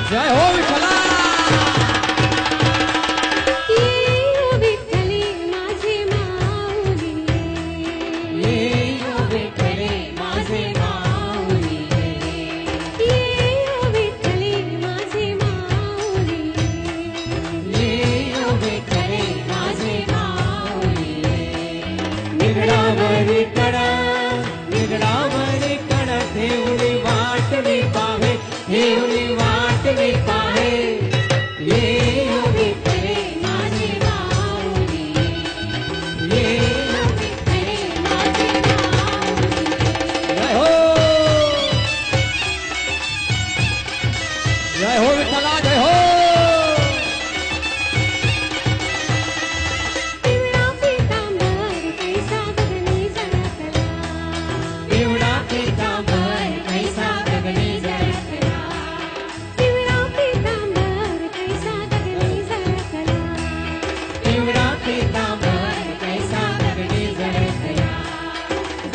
जय हो विठ्ठला. निगडावरी कड देऊळी वाटली पाहे, देऊळी वाटली पाहे. ये विठ्ठले माझे माऊली, ये विठ्ठले माझे माऊली. जय हो, जय हो विठ्ठला, जय हो.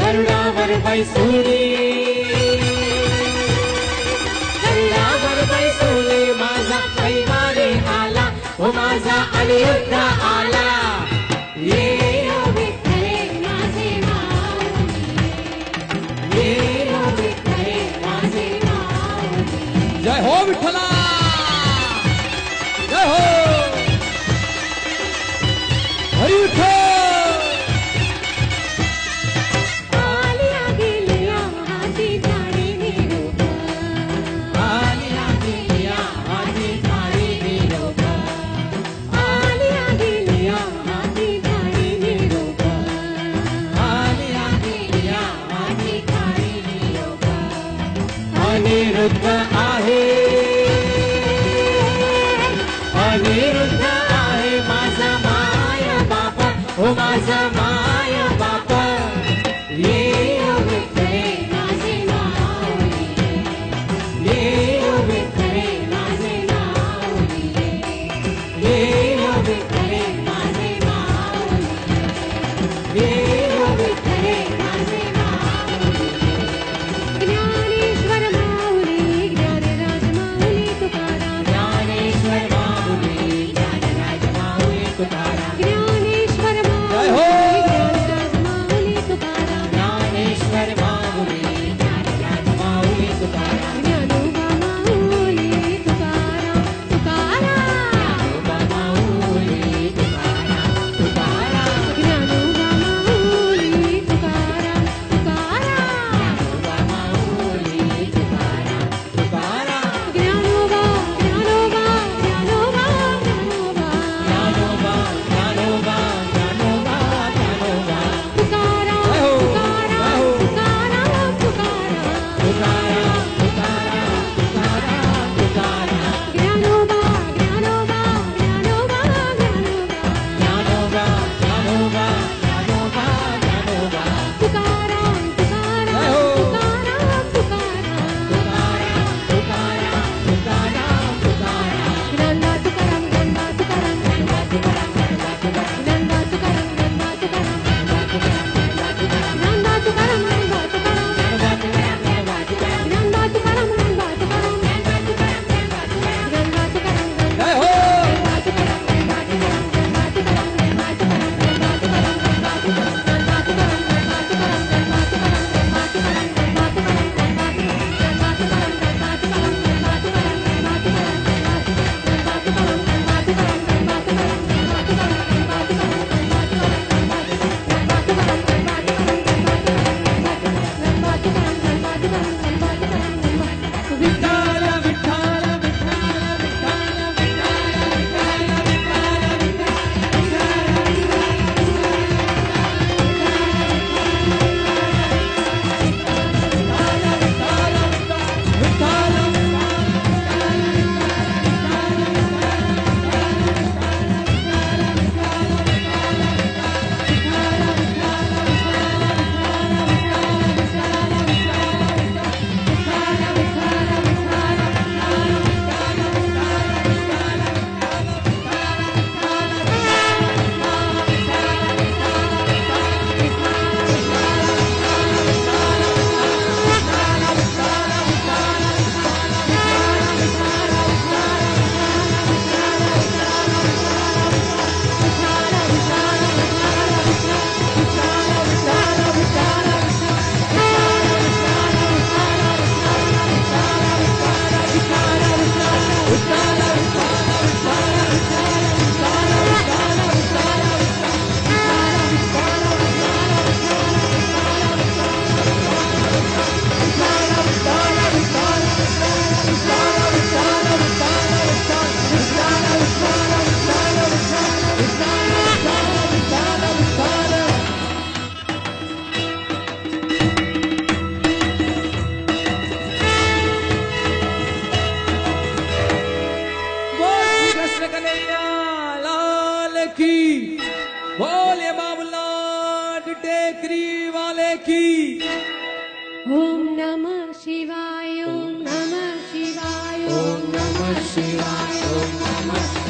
गरुडावर बैसुली, गरुडावर बैसुली माझा कैवारी आला, ओ माझा अनिरुद्ध आला. ये विठ्ठले माझे माऊली, ये विठ्ठले माझे माऊली. जय हो विठ्ठला, जय हो. हरी विठ्ठल. अनिरुद्ध आहे, अनिरुद्ध आहे माझा माय बाप, ओ माझा माय बाप. ये विठ्ठले माझे माऊली, ये विठ्ठले माझे माऊली, ये विठ्ठले माझे माऊली, ये विठ्ठले माझे माऊली. ज्ञानेश्वर माऊली ज्ञानराज माऊली तुकाराम, ज्ञानेश्वर माऊली ज्ञानराज माऊली तुकाराम. ज्ञानेश्वर जय हो. माऊली ज्ञानराज माऊली तुकाराम, ज्ञानेश्वर माऊली ज्ञानराज माऊली तुकाराम. ज्ञानोबा की ओम नमः शिवाय ओम नमः शिवाय ओम नमः शिवाय ओम नमः